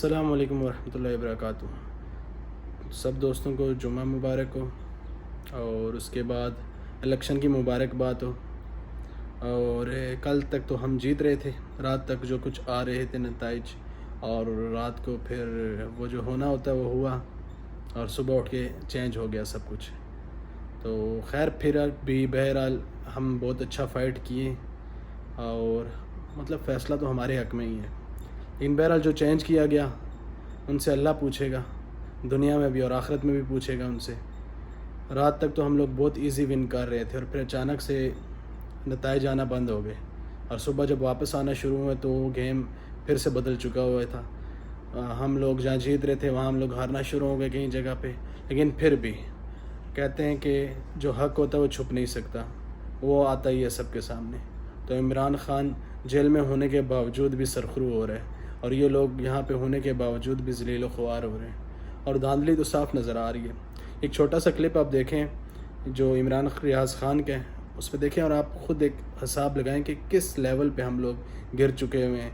अस्सलाम वालेकुम वरहमतुल्लाहि वबरकातुहू। सब दोस्तों को जुम्मा मुबारक हो और उसके बाद इलेक्शन की मुबारकबाद हो। और कल तक तो हम जीत रहे थे, रात तक जो कुछ आ रहे थे नताइज, और रात को फिर वो जो होना होता है वो हुआ और सुबह उठ के चेंज हो गया सब कुछ। तो खैर फिर भी बहरहाल हम बहुत अच्छा फ़ाइट किए और मतलब फ़ैसला तो हमारे हक़ में ही है। इन बहरहाल जो चेंज किया गया उनसे अल्लाह पूछेगा, दुनिया में भी और आखिरत में भी पूछेगा उनसे। रात तक तो हम लोग बहुत इजी विन कर रहे थे और फिर अचानक से नताइज आना बंद हो गए और सुबह जब वापस आना शुरू हुए तो गेम फिर से बदल चुका हुआ था। हम लोग जहाँ जीत रहे थे वहाँ हम लोग हारना शुरू हो गए कई जगह पे। लेकिन फिर भी कहते हैं कि जो हक़ होता है वो छुप नहीं सकता, वो आता ही है सबके सामने। तो इमरान ख़ान जेल में होने के बावजूद भी सरखरू हो रहे हैं और ये लोग यहाँ पे होने के बावजूद भी ज़लील ख्वार हो रहे हैं और धांधली तो साफ़ नज़र आ रही है। एक छोटा सा क्लिप आप देखें जो इमरान रियाज़ ख़ान का है, उस पर देखें और आप ख़ुद एक हिसाब लगाएं कि किस लेवल पे हम लोग गिर चुके हुए हैं।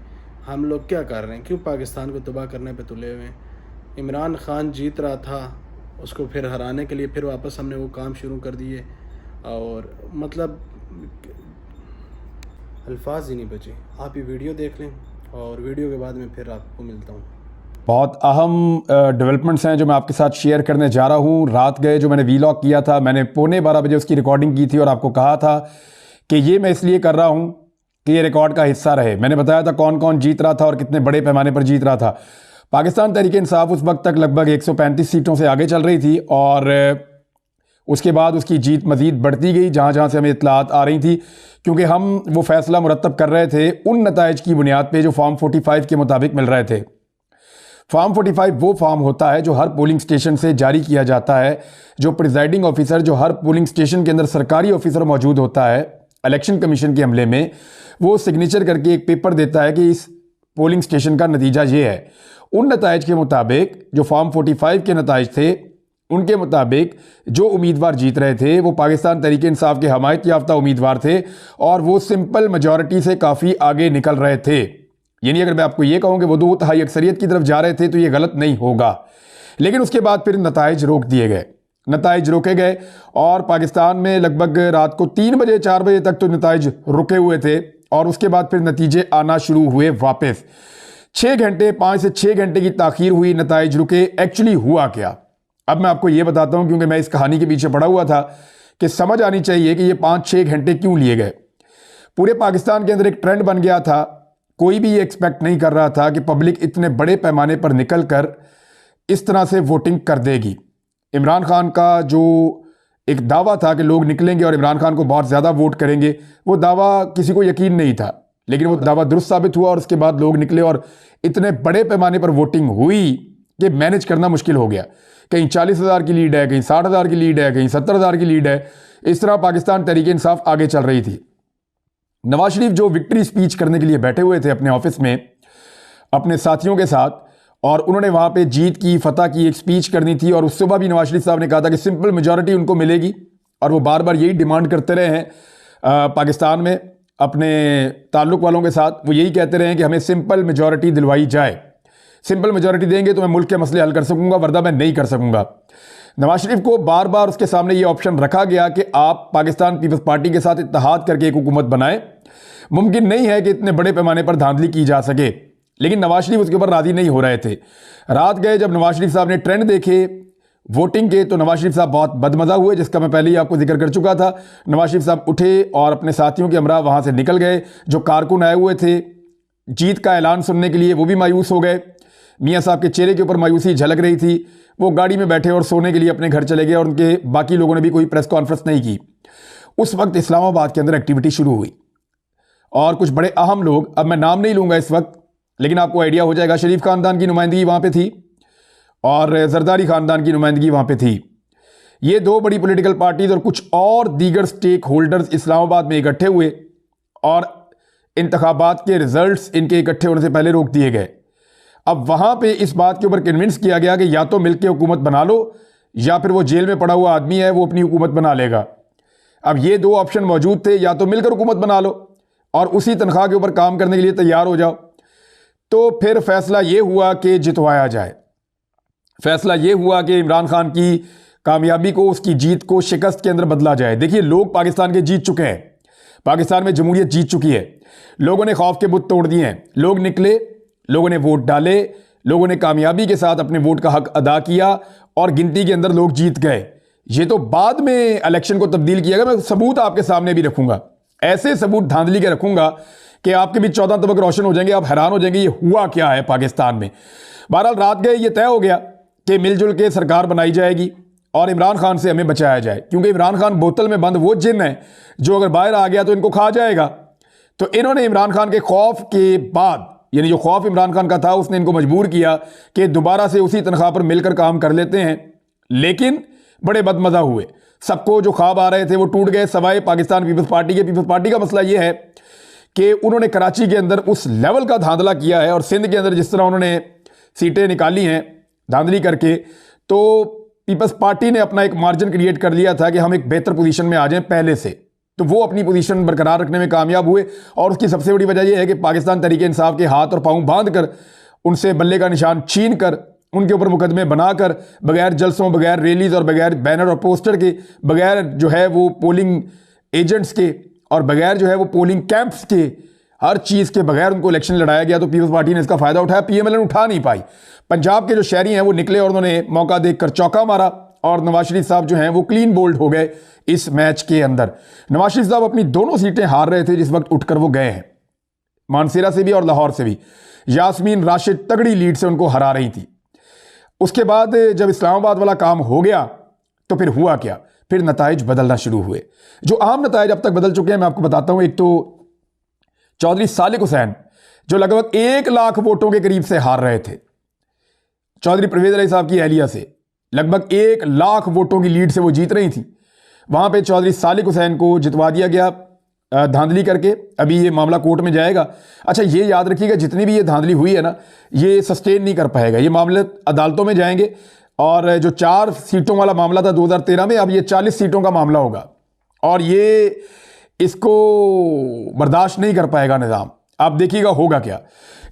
हम लोग क्या कर रहे हैं, क्यों पाकिस्तान को तबाह करने पे तुले हुए हैं। इमरान ख़ान जीत रहा था, उसको फिर हराने के लिए फिर वापस हमने वो काम शुरू कर दिए और मतलब अल्फाज ही नहीं बचे। आप ये वीडियो देख लें और वीडियो के बाद में फिर आपको मिलता हूँ। बहुत अहम डेवलपमेंट्स हैं जो मैं आपके साथ शेयर करने जा रहा हूँ। रात गए जो मैंने वीलॉग किया था, मैंने 11:15 उसकी रिकॉर्डिंग की थी और आपको कहा था कि ये मैं इसलिए कर रहा हूँ कि ये रिकॉर्ड का हिस्सा रहे। मैंने बताया था कौन कौन जीत रहा था और कितने बड़े पैमाने पर जीत रहा था। पाकिस्तान तहरीक-ए-इंसाफ उस वक्त तक लगभग 135 सीटों से आगे चल रही थी और उसके बाद उसकी जीत मज़ीद बढ़ती गई जहाँ जहाँ से हमें इत्तलात आ रही थी, क्योंकि हम वो फैसला मुरतब कर रहे थे उन नताइज की बुनियाद पर जो फॉर्म 45 के मुताबिक मिल रहे थे। फॉर्म 45 वो फॉर्म होता है जो हर पोलिंग स्टेशन से जारी किया जाता है, जो प्रिजाइडिंग ऑफिसर, जो हर पोलिंग स्टेशन के अंदर सरकारी ऑफिसर मौजूद होता है इलेक्शन कमीशन के अमले में, वो सिग्नेचर करके एक पेपर देता है कि इस पोलिंग स्टेशन का नतीजा ये है। उन नताइज के मुताबिक जो फॉर्म 45 के नताइज थे, उनके मुताबिक जो उम्मीदवार जीत रहे थे वो पाकिस्तान तहरीक-ए-इंसाफ के हमायत याफ्ता उम्मीदवार थे और वो सिंपल मेजॉरिटी से काफ़ी आगे निकल रहे थे। यानी अगर मैं आपको ये कहूँ कि वो 2/3 अक्सरियत की तरफ जा रहे थे तो ये गलत नहीं होगा। लेकिन उसके बाद फिर नताइज रोक दिए गए, नताइज रोके गए और पाकिस्तान में लगभग रात को 3 बजे 4 बजे तक तो नताइज रुके हुए थे और उसके बाद फिर नतीजे आना शुरू हुए वापस। 6 घंटे, 5 से 6 घंटे की ताखीर हुई, नताइज रुके। एक्चुअली हुआ क्या, अब मैं आपको ये बताता हूँ, क्योंकि मैं इस कहानी के पीछे पड़ा हुआ था कि समझ आनी चाहिए कि ये 5-6 घंटे क्यों लिए गए। पूरे पाकिस्तान के अंदर एक ट्रेंड बन गया था। कोई भी ये एक्सपेक्ट नहीं कर रहा था कि पब्लिक इतने बड़े पैमाने पर निकल कर इस तरह से वोटिंग कर देगी। इमरान खान का जो एक दावा था कि लोग निकलेंगे और इमरान खान को बहुत ज़्यादा वोट करेंगे, वो दावा किसी को यकीन नहीं था, लेकिन वो दावा दुरुस्त साबित हुआ और उसके बाद लोग निकले और इतने बड़े पैमाने पर वोटिंग हुई कि मैनेज करना मुश्किल हो गया। कहीं 40,000 की लीड है, कहीं 60,000 की लीड है, कहीं 70,000 की लीड है। इस तरह पाकिस्तान तहरीक-ए-इंसाफ आगे चल रही थी। नवाज शरीफ जो विक्ट्री स्पीच करने के लिए बैठे हुए थे अपने ऑफिस में अपने साथियों के साथ, और उन्होंने वहां पे जीत की, फतह की एक स्पीच करनी थी और उस सुबह भी नवाज शरीफ साहब ने कहा था कि सिंपल मेजॉरिटी उनको मिलेगी और वो बार बार यही डिमांड करते रहे हैं पाकिस्तान में अपने ताल्लुक वालों के साथ। वो यही कहते रहे हैं कि हमें सिंपल मेजॉरिटी दिलवाई जाए, सिंपल मेजॉरिटी देंगे तो मैं मुल्क के मसले हल कर सकूंगा, वरना मैं नहीं कर सकूंगा। नवाज शरीफ को बार बार उसके सामने ये ऑप्शन रखा गया कि आप पाकिस्तान पीपल्स पार्टी के साथ इत्तेहाद करके एक हुकूमत बनाएं। मुमकिन नहीं है कि इतने बड़े पैमाने पर धांधली की जा सके, लेकिन नवाज शरीफ उसके ऊपर राजी नहीं हो रहे थे। रात गए जब नवाज शरीफ साहब ने ट्रेंड देखे वोटिंग के, तो नवाज शरीफ साहब बहुत बदमजा हुए, जिसका मैं पहले ही आपको जिक्र कर चुका था। नवाज शरीफ साहब उठे और अपने साथियों के हमरा वहां से निकल गए। जो कारकुन आए हुए थे जीत का ऐलान सुनने के लिए, वो भी मायूस हो गए। मियाँ साहब के चेहरे के ऊपर मायूसी झलक रही थी। वो गाड़ी में बैठे और सोने के लिए अपने घर चले गए और उनके बाकी लोगों ने भी कोई प्रेस कॉन्फ्रेंस नहीं की। उस वक्त इस्लामाबाद के अंदर एक्टिविटी शुरू हुई और कुछ बड़े अहम लोग, अब मैं नाम नहीं लूंगा इस वक्त, लेकिन आपको आइडिया हो जाएगा, शरीफ खानदान की नुमाइंदगी वहां पे थी और जरदारी खानदान की नुमाइंदगी वहां पे थी। ये 2 बड़ी पॉलिटिकल पार्टीज और कुछ और दीगर स्टेक होल्डर्स इस्लामाबाद में इकट्ठे हुए और इंतखाबात के रिजल्ट्स इनके इकट्ठे होने से पहले रोक दिए गए। अब वहां पे इस बात के ऊपर कन्विंस किया गया कि या तो मिलकर हुकूमत बना लो या फिर वो जेल में पड़ा हुआ आदमी है वो अपनी हुकूमत बना लेगा। अब ये 2 ऑप्शन मौजूद थे, या तो मिलकर हुकूमत बना लो और उसी तनख्वाह के ऊपर काम करने के लिए तैयार हो जाओ। तो फिर फैसला ये हुआ कि जितवाया जाए। फैसला ये हुआ कि इमरान खान की कामयाबी को, उसकी जीत को शिकस्त के अंदर बदला जाए। देखिए, लोग पाकिस्तान के जीत चुके हैं, पाकिस्तान में जमहूरियत जीत चुकी है, लोगों ने खौफ के बुत तोड़ दिए हैं, लोग निकले, लोगों ने वोट डाले, लोगों ने कामयाबी के साथ अपने वोट का हक अदा किया और गिनती के अंदर लोग जीत गए। ये तो बाद में इलेक्शन को तब्दील किया गया। मैं सबूत आपके सामने भी रखूंगा, ऐसे सबूत धांधली के रखूंगा कि आपके भी 14 तबक रोशन हो जाएंगे, आप हैरान हो जाएंगे ये हुआ क्या है पाकिस्तान में। बहरहाल रात गए, ये तय हो गया कि मिलजुल के सरकार बनाई जाएगी और इमरान खान से हमें बचाया जाए, क्योंकि इमरान खान बोतल में बंद वो जिन है जो अगर बाहर आ गया तो इनको खा जाएगा। तो इन्होंने इमरान खान के खौफ के बाद, यानी जो खौफ इमरान खान का था, उसने इनको मजबूर किया कि दोबारा से उसी तनख्वाह पर मिलकर काम कर लेते हैं। लेकिन बड़े बदमजा हुए, सबको जो ख्वाब आ रहे थे वो टूट गए, सवाए पाकिस्तान पीपल्स पार्टी के। पीपल्स पार्टी का मसला ये है कि उन्होंने कराची के अंदर उस लेवल का धांधला किया है और सिंध के अंदर जिस तरह उन्होंने सीटें निकाली हैं धांधली करके, तो पीपल्स पार्टी ने अपना एक मार्जिन क्रिएट कर लिया था कि हम एक बेहतर पोजीशन में आ जाएं पहले से। तो वो अपनी पोजीशन बरकरार रखने में कामयाब हुए और उसकी सबसे बड़ी वजह यह है कि पाकिस्तान तहरीक इंसाफ के हाथ और पांव बांध कर, उनसे बल्ले का निशान छीन कर, उनके ऊपर मुकदमे बनाकर, बगैर जलसों, बगैर रैलीज और बगैर बैनर और पोस्टर के, बगैर जो है वो पोलिंग एजेंट्स के और बगैर जो है वो पोलिंग कैंप्स के, हर चीज़ के बगैर उनको इलेक्शन लड़ाया गया। तो पीपल्स पार्टी ने इसका फायदा उठाया, पीएमएलएन उठा नहीं पाई। पंजाब के जो शहरी हैं वो निकले और उन्होंने मौका देखकर चौका मारा और नवाज शरीफ साहब जो हैं वो क्लीन बोल्ड हो गए इस मैच के अंदर। नवाज शरीफ साहब अपनी दोनों सीटें हार रहे थे जिस वक्त उठकर वो गए हैं, मानसेरा से भी और लाहौर से भी। यास्मीन राशिद तगड़ी लीड से उनको हरा रही थी। उसके बाद जब इस्लामाबाद वाला काम हो गया तो फिर हुआ क्या, फिर नताइज बदलना शुरू हुए। जो आम नताइज अब तक बदल चुके हैं मैं आपको बताता हूं। एक तो चौधरी सालिक हुसैन जो लगभग 1 लाख वोटों के करीब से हार रहे थे, चौधरी परवेज अली साहब की एहलिया से लगभग 1 लाख वोटों की लीड से वो जीत रही थी, वहां पे चौधरी सालिक हुसैन को जितवा दिया गया धांधली करके। अभी ये मामला कोर्ट में जाएगा। अच्छा, ये याद रखिएगा, जितनी भी ये धांधली हुई है ना, ये सस्टेन नहीं कर पाएगा, ये मामले अदालतों में जाएंगे। और जो 4 सीटों वाला मामला था 2013 में, अब ये 40 सीटों का मामला होगा और ये इसको बर्दाश्त नहीं कर पाएगा निज़ाम। आप देखिएगा होगा क्या।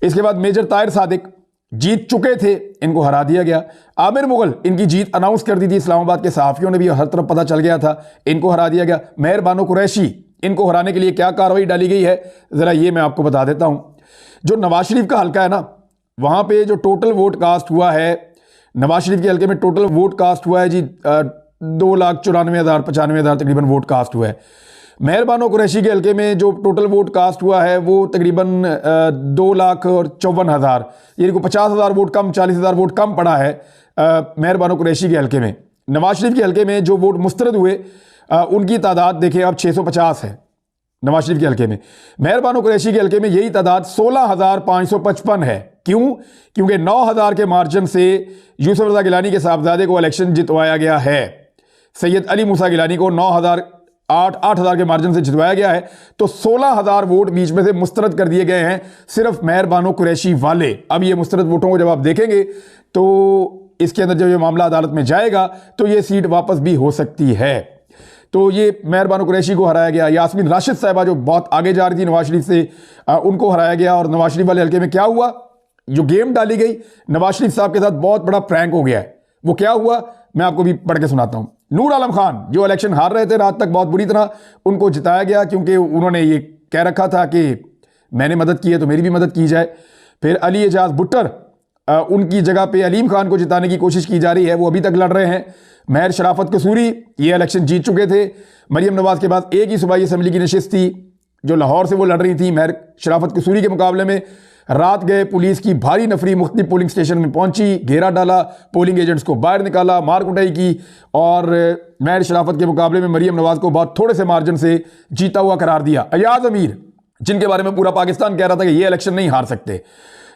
इसके बाद मेजर ताहिर सादिक जीत चुके थे, इनको हरा दिया गया। आमिर मुगल, इनकी जीत अनाउंस कर दी थी इस्लामाबाद के सहाफ़ियों ने भी, हर तरफ पता चल गया था, इनको हरा दिया गया। मेहर बानो कुरैशी, इनको हराने के लिए क्या कार्रवाई डाली गई है ज़रा ये मैं आपको बता देता हूं। जो नवाज शरीफ का हल्का है ना, वहां पे जो टोटल वोट कास्ट हुआ है, नवाज शरीफ के हल्के में टोटल वोट कास्ट हुआ है जी 2,94,000 तकरीबन वोट कास्ट हुआ है। मेहर बानो कुरैशी के हल्के में जो टोटल वोट कास्ट हुआ है वो तकरीबन 2,54,000, यानी को 50,000 वोट कम, 40,000 वोट कम पड़ा है मेहर बानो कुरैशी के हल्के में। नवाज शरीफ के हल्के में जो वोट मुस्तरद हुए उनकी तादाद देखें अब 650 है नवाज शरीफ के हल्के में। मेहर बानो कुरैशी के हल्के में यही तादाद 16,555 है। क्यों? क्योंकि 9,000 के मार्जिन से यूसुफ रजा गिलानी के साहबजादे को इलेक्शन जितवाया गया है। सैयद अली मूसा गिलानी को 8,000 के मार्जिन से जितवाया गया है। तो 16,000 वोट बीच में से मुस्तरद कर दिए गए हैं सिर्फ मेहर बानो कुरैशी वाले। अब ये मुस्तरद वोटों को जब आप देखेंगे तो इसके अंदर जब ये मामला अदालत में जाएगा तो ये सीट वापस भी हो सकती है। तो ये मेहर बानो कुरैशी को हराया गया। यास्मीन राशिद साहिबा जो बहुत आगे जा रही थी नवाज शरीफ से, उनको हराया गया। और नवाज शरीफ वाले हल्के में क्या हुआ, जो गेम डाली गई नवाज शरीफ साहब के साथ बहुत बड़ा प्रैंक हो गया है। वो क्या हुआ मैं आपको भी पढ़ के सुनाता हूं। नूर आलम खान जो इलेक्शन हार रहे थे रात तक बहुत बुरी तरह, उनको जिताया गया क्योंकि उन्होंने ये कह रखा था कि मैंने मदद की है तो मेरी भी मदद की जाए। फिर अली एजाज भुट्टर, उनकी जगह पे अलीम खान को जिताने की कोशिश की जा रही है, वो अभी तक लड़ रहे हैं। महर शराफत कसूरी ये इलेक्शन जीत चुके थे। मरियम नवाज के बाद एक ही सूबाई असम्बली की नशिस्त थी जो लाहौर से वो लड़ रही थी। महर शराफत कसूरी के मुकाबले में रात गए, पुलिस की भारी नफरी मुख्तलिफ पोलिंग स्टेशन में पहुंची, घेरा डाला, पोलिंग एजेंट्स को बाहर निकाला, मार कुटाई की और महर शराफत के मुकाबले में मरियम नवाज को बहुत थोड़े से मार्जिन से जीता हुआ करार दिया। अयाज अमीर, जिनके बारे में पूरा पाकिस्तान कह रहा था कि ये इलेक्शन नहीं हार सकते,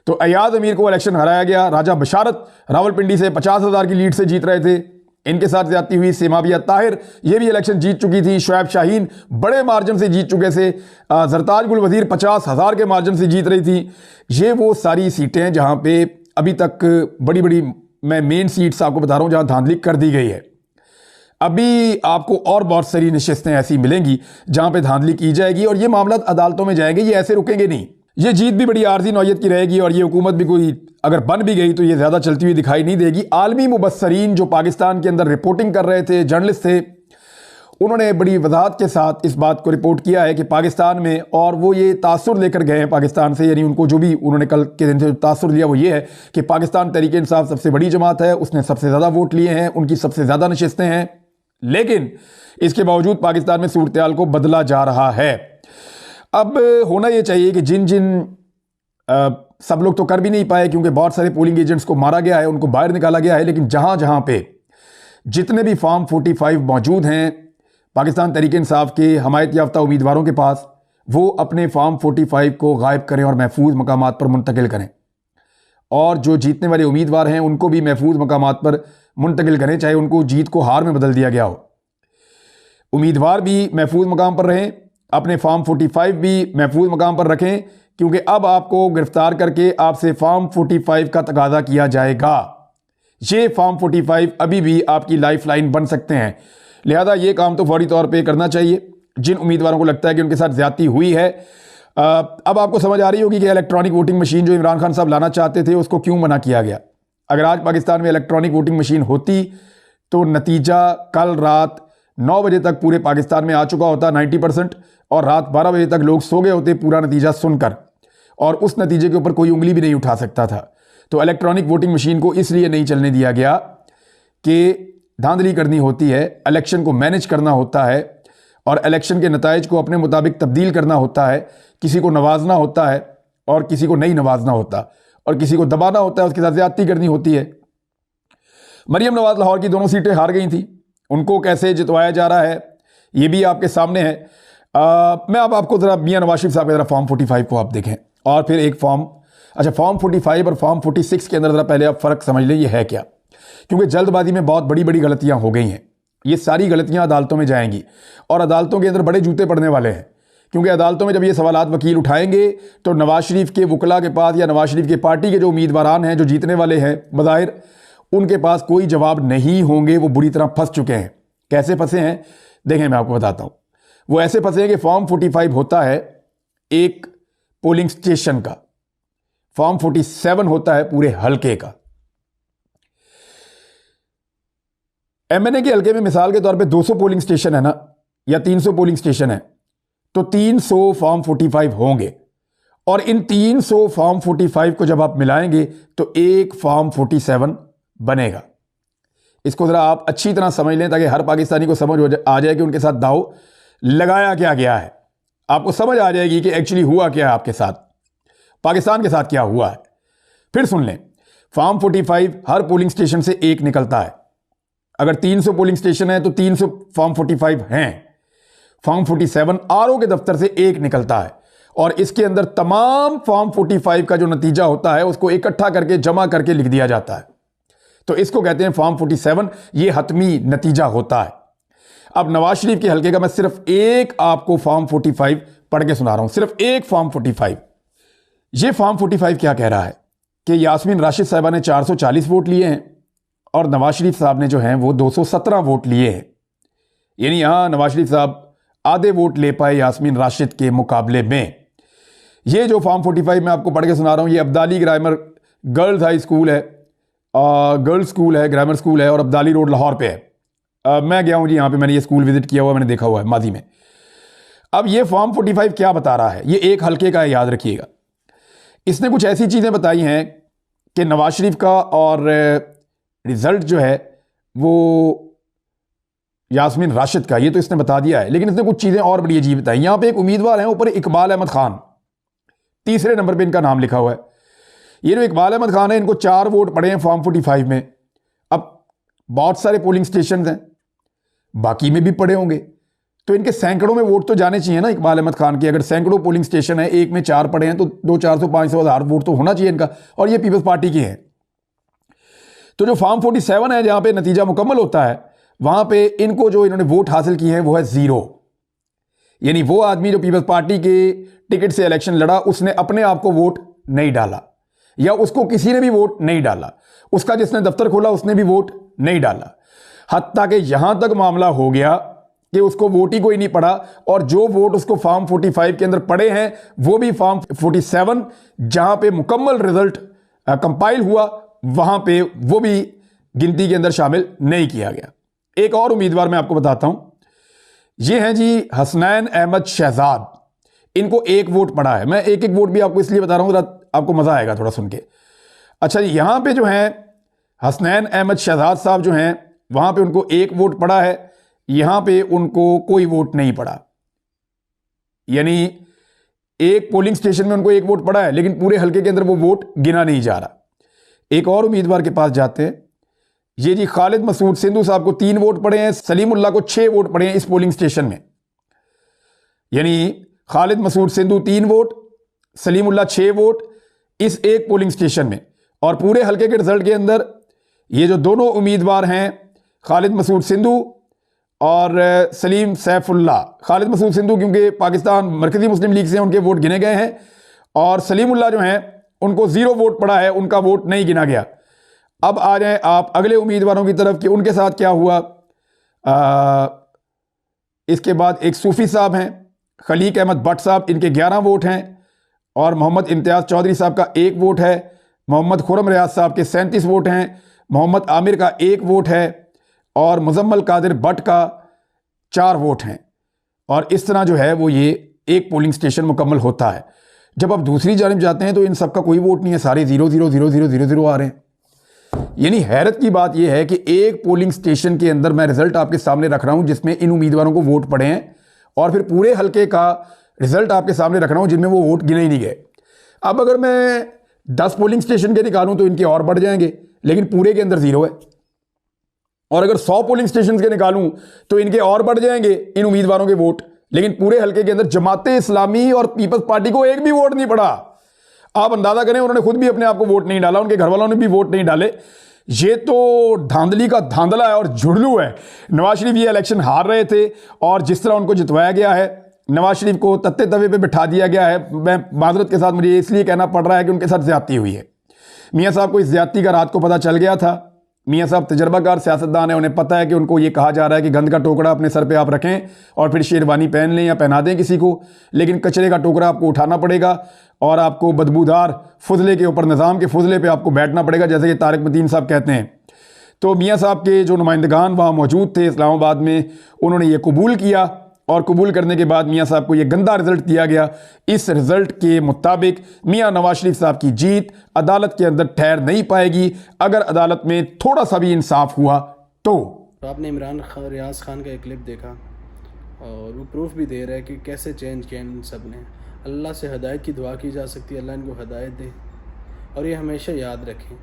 तो अयाज अमीर को इलेक्शन हराया गया। राजा बशारत रावलपिंडी से 50,000 की लीड से जीत रहे थे, इनके साथ ज्यादती हुई। सेमाबिया ताहिर ये भी इलेक्शन जीत चुकी थी। शुएब शाहीन बड़े मार्जिन से जीत चुके थे। जरताज गुल वजीर 50,000 के मार्जिन से जीत रही थी। ये वो सारी सीटें जहां पे अभी तक बड़ी बड़ी, मैं मेन सीट्स आपको बता रहा हूं जहां धांधली कर दी गई है। अभी आपको और बहुत सारी नशिस्तें ऐसी मिलेंगी जहां पे धांधली की जाएगी और ये मामला अदालतों में जाएंगे, ये ऐसे रुकेंगे नहीं। ये जीत भी बड़ी आर्जी नौयत की रहेगी और ये हुकूमत भी कोई अगर बन भी गई तो ये ज़्यादा चलती हुई दिखाई नहीं देगी। आलमी मुबस्सरीन जो पाकिस्तान के अंदर रिपोर्टिंग कर रहे थे, जर्नलिस्ट थे, उन्होंने बड़ी वजाहत के साथ इस बात को रिपोर्ट किया है कि पाकिस्तान में, और वो ये तासुर लेकर गए हैं पाकिस्तान से, यानी उनको जो भी उन्होंने कल के दिन से तासुर लिया वो ये है कि पाकिस्तान तहरीक इंसाफ सबसे बड़ी जमात है, उसने सबसे ज़्यादा वोट लिए हैं, उनकी सबसे ज़्यादा नशिस्तें हैं, लेकिन इसके बावजूद पाकिस्तान में सूरत-ए-हाल को बदला जा रहा है। अब होना ये चाहिए कि जिन जिन सब लोग तो कर भी नहीं पाए क्योंकि बहुत सारे पोलिंग एजेंट्स को मारा गया है, उनको बाहर निकाला गया है, लेकिन जहां जहां पे जितने भी फॉर्म 45 मौजूद हैं पाकिस्तान तहरीक इंसाफ के हमायत याफ्ता उम्मीदवारों के पास, वो अपने फॉर्म 45 को गायब करें और महफूज मकामात पर मुंतकिल करें, और जो जीतने वाले उम्मीदवार हैं उनको भी महफूज मकामात पर मुंतकिल करें, चाहे उनको जीत को हार में बदल दिया गया हो। उम्मीदवार भी महफूज मकाम पर रहें, अपने फॉर्म 45 भी महफूज मकाम पर रखें, क्योंकि अब आपको गिरफ्तार करके आपसे फॉर्म 45 का तकाजा किया जाएगा। ये फॉर्म 45 अभी भी आपकी लाइफ लाइन बन सकते हैं, लिहाजा ये काम तो फौरी तौर पे करना चाहिए। जिन उम्मीदवारों को लगता है कि उनके साथ ज्यादती हुई है, अब आपको समझ आ रही होगी कि इलेक्ट्रॉनिक वोटिंग मशीन जो इमरान खान साहब लाना चाहते थे उसको क्यों मना किया गया। अगर आज पाकिस्तान में इलेक्ट्रॉनिक वोटिंग मशीन होती तो नतीजा कल रात 9 बजे तक पूरे पाकिस्तान में आ चुका होता 90%, और रात 12 बजे तक लोग सो गए होते पूरा नतीजा सुनकर, और उस नतीजे के ऊपर कोई उंगली भी नहीं उठा सकता था। तो इलेक्ट्रॉनिक वोटिंग मशीन को इसलिए नहीं चलने दिया गया कि धांधली करनी होती है, इलेक्शन को मैनेज करना होता है और इलेक्शन के नताइज को अपने मुताबिक तब्दील करना होता है। किसी को नवाजना होता है और किसी को नहीं नवाजना होता, और किसी को दबाना होता है, उसके साथ ज्यादती करनी होती है। मरियम नवाज लाहौर की दोनों सीटें हार गई थी, उनको कैसे जितवाया जा रहा है ये भी आपके सामने है। मैं अब आपको ज़रा मियां नवाज शरीफ साहब का ज़रा फॉर्म 45 को आप देखें, और फिर एक फॉर्म, अच्छा फॉर्म 45 और फॉर्म 46 के अंदर ज़रा पहले आप फ़र्क समझ लें ये है क्या, क्योंकि जल्दबाजी में बहुत बड़ी बड़ी गलतियां हो गई हैं। ये सारी गलतियां अदालतों में जाएंगी और अदालतों के अंदर बड़े जूते पड़ने वाले हैं, क्योंकि अदालतों में जब ये सवालात वकील उठाएंगे तो नवाज शरीफ के वकला के पास या नवाज शरीफ की पार्टी के जो उम्मीदवारान हैं, जो जीतने वाले हैं बज़ाहिर, उनके पास कोई जवाब नहीं होंगे। वो बुरी तरह फंस चुके हैं। कैसे फंसे हैं देखें, मैं आपको बताता हूं। वो ऐसे फंसे हैं कि फॉर्म 45 होता है एक पोलिंग स्टेशन का, फॉर्म 47 होता है पूरे हलके का। एमएनए के हलके में मिसाल के तौर पे 200 पोलिंग स्टेशन है ना, या 300 पोलिंग स्टेशन है, तो 300 फॉर्म 45 होंगे, और इन 300 फॉर्म 45 को जब आप मिलाएंगे तो एक फॉर्म 47 बनेगा। इसको जरा आप अच्छी तरह समझ लें ताकि हर पाकिस्तानी को समझ आ जाए कि उनके साथ दाव लगाया क्या गया है। आपको समझ आ जाएगी कि एक्चुअली हुआ क्या है आपके साथ, पाकिस्तान के साथ क्या हुआ है। फिर सुन लें, फॉर्म 45 हर पोलिंग स्टेशन से एक निकलता है। अगर 300 पोलिंग स्टेशन है तो 300 फॉर्म 45 हैं। फॉर्म 47 आरओ के दफ्तर से एक निकलता है, और इसके अंदर तमाम फॉर्म 45 का जो नतीजा होता है उसको इकट्ठा करके जमा करके लिख दिया जाता है। तो इसको कहते हैं फॉर्म 47, ये हतमी नतीजा होता है। अब नवाज शरीफ के हलके का मैं सिर्फ एक आपको फॉर्म 45 पढ़ के सुना रहा हूं, सिर्फ एक फॉर्म 45। ये फॉर्म 45 क्या कह रहा है कि यास्मीन राशिद साहिबा ने 440 वोट लिए हैं और नवाज शरीफ साहब ने जो हैं वो 217 वोट लिए हैं। यानी यहां नवाज शरीफ साहब आधे वोट ले पाए यास्मीन राशिद के मुकाबले में। ये जो फॉर्म 45 मैं आपको पढ़ के सुना रहा हूं, ये Abdali grammar girls high school है, गर्ल्स स्कूल है, ग्रामर स्कूल है, और अब्दाली रोड लाहौर पे है। मैं गया हूं जी यहाँ पे, मैंने ये स्कूल विजिट किया हुआ, मैंने देखा हुआ है माजी में। अब ये फॉर्म 45 क्या बता रहा है, ये एक हलके का है, याद रखिएगा। इसने कुछ ऐसी चीजें बताई हैं कि नवाज शरीफ का और रिजल्ट जो है वो यास्मीन राशिद का, ये तो इसने बता दिया है, लेकिन इसने कुछ चीजें और बड़ी अजीब बताई। यहां पे एक उम्मीदवार है ऊपर, इकबाल अहमद खान, तीसरे नंबर पे इनका नाम लिखा हुआ है। ये जो इकबाल अहमद खान है, इनको 4 वोट पड़े हैं फॉर्म 45 में। अब बहुत सारे पोलिंग स्टेशन हैं, बाकी में भी पड़े होंगे, तो इनके सैकड़ों में वोट तो जाने चाहिए ना इकबाल अहमद खान के। अगर सैकड़ों पोलिंग स्टेशन है, एक में 4 पड़े हैं, तो 200, 400, 500, 1000 वोट तो होना चाहिए इनका, और ये पीपल्स पार्टी के हैं। तो जो फॉर्म 47 है, जहां पे नतीजा मुकम्मल होता है, वहां पे इनको जो इन्होंने वोट हासिल किए हैं वो है 0। यानी वो आदमी जो पीपल्स पार्टी के टिकट से इलेक्शन लड़ा, उसने अपने आप को वोट नहीं डाला, या उसको किसी ने भी वोट नहीं डाला, उसका जिसने दफ्तर खोला उसने भी वोट नहीं डाला। हत्ता कि यहां तक मामला हो गया कि उसको वोट ही कोई नहीं पड़ा, और जो वोट उसको फॉर्म 45 के अंदर पड़े हैं वो भी फॉर्म 47 जहां पे मुकम्मल रिजल्ट कंपाइल हुआ वहां पे वो भी गिनती के अंदर शामिल नहीं किया गया। एक और उम्मीदवार मैं आपको बताता हूं, ये हैं जी हसनैन अहमद शहजाद। इनको एक वोट पड़ा है। मैं एक एक वोट भी आपको इसलिए बता रहा हूं, आपको मजा आएगा थोड़ा सुन के। अच्छा, यहां पे जो है हसनैन अहमद शहजाद साहब जो हैं, वहां पे उनको एक वोट पड़ा है, यहां पे उनको कोई वोट नहीं पड़ा। यानी एक पोलिंग स्टेशन में उनको एक वोट पड़ा है, लेकिन पूरे हल्के के अंदर वो वोट गिना नहीं जा रहा। एक और उम्मीदवार के पास जाते हैं। ये जी खालिद मसूद सिंधु साहब को 3 वोट पड़े हैं, सलीमुल्लाह को 6 वोट पड़े हैं इस पोलिंग स्टेशन में। यानी खालिद मसूद सिंधु 3 वोट, सलीमुल्लाह 6 वोट इस एक पोलिंग स्टेशन में। और पूरे हल्के के रिजल्ट के अंदर ये जो दोनों उम्मीदवार हैं, खालिद मसूद सिंधु और सलीम सैफुल्लाह, खालिद मसूद सिंधु क्योंकि पाकिस्तान मरकजी मुस्लिम लीग से उनके वोट गिने गए हैं, और सलीमुल्लाह जो हैं उनको 0 वोट पड़ा है, उनका वोट नहीं गिना गया। अब आ जाएं आप अगले उम्मीदवारों की तरफ कि उनके साथ क्या हुआ। इसके बाद एक सूफी साहब हैं, खलीक अहमद भट्ट साहब, इनके 11 वोट हैं, और मोहम्मद इम्तियाज़ चौधरी साहब का 1 वोट है, मोहम्मद खुरम रियाज साहब के 37 वोट हैं, मोहम्मद आमिर का 1 वोट है, और मुजम्मल कादिर भट्ट का 4 वोट हैं। और इस तरह जो है वो ये एक पोलिंग स्टेशन मुकम्मल होता है। जब आप दूसरी जानिब जाते हैं तो इन सबका कोई वोट नहीं है, सारे 0 0 0 0 0 0 आ रहे हैं। यानी हैरत की बात यह है कि एक पोलिंग स्टेशन के अंदर मैं रिजल्ट आपके सामने रख रहा हूं जिसमें इन उम्मीदवारों को वोट पड़े हैं, और फिर पूरे हल्के का रिजल्ट आपके सामने रख रहा हूं जिनमें वो वोट गिने ही नहीं गए। अब अगर मैं 10 पोलिंग स्टेशन के निकालूं तो इनके और बढ़ जाएंगे, लेकिन पूरे के अंदर 0 है। और अगर 100 पोलिंग स्टेशन के निकालूं तो इनके और बढ़ जाएंगे इन उम्मीदवारों के वोट, लेकिन पूरे हल्के के अंदर जमाते इस्लामी और पीपल्स पार्टी को एक भी वोट नहीं पड़ा। आप अंदाजा करें, उन्होंने खुद भी अपने आप को वोट नहीं डाला, उनके घर वालों ने भी वोट नहीं डाले। ये तो धांधली का धांधला है और झुड़लू है। नवाज शरीफ ये इलेक्शन हार रहे थे, और जिस तरह उनको जितवाया गया है, नवाज शरीफ को तत्ते तवे पे बिठा दिया गया है। मैं माजरत के साथ मुझे इसलिए कहना पड़ रहा है कि उनके साथ ज्यादती हुई है। मियाँ साहब को इस ज्यादती का रात को पता चल गया था। मियाँ साहब तजर्बाकार सियासतदान है, उन्हें पता है कि उनको ये कहा जा रहा है कि गंद का टोकरा अपने सर पे आप रखें और फिर शेरवानी पहन लें या पहना दें किसी को, लेकिन कचरे का टोकरा आपको उठाना पड़ेगा और आपको बदबूदार फुजले के ऊपर, निज़ाम के फुजले पे आपको बैठना पड़ेगा, जैसे कि तारिक मतीन साहब कहते हैं। तो मियाँ साहब के जो नुमाइंदगान वहाँ मौजूद थे इस्लामाबाद में, उन्होंने ये कबूल किया, और कबूल करने के बाद मियाँ साहब को ये गंदा रिजल्ट दिया गया। इस रिजल्ट के मुताबिक मियाँ नवाज शरीफ साहब की जीत अदालत के अंदर ठहर नहीं पाएगी अगर अदालत में थोड़ा सा भी इंसाफ हुआ तो। आपने इमरान रियाज खान का एक क्लिप देखा और वो प्रूफ भी दे रहा है कि कैसे चेंज किया इन सब ने। अल्लाह से हदायत की दुआ की जा सकती है, अल्लाह इनको हदायत दे। और ये हमेशा याद रखें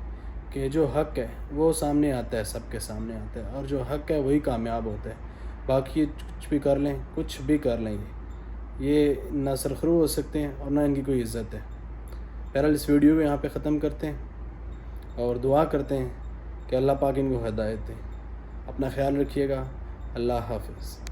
कि जो हक़ है वो सामने आता है, सबके सामने आता है, और जो हक़ है वही कामयाब होता है। बाकी कुछ भी कर लें, कुछ भी कर लें, ये ना सरखरू हो सकते हैं और ना इनकी कोई इज़्ज़त है। बहरहाल इस वीडियो को यहाँ पे ख़त्म करते हैं और दुआ करते हैं कि अल्लाह पाक इनको हदायत दे। अपना ख्याल रखिएगा। अल्लाह हाफ़िज़।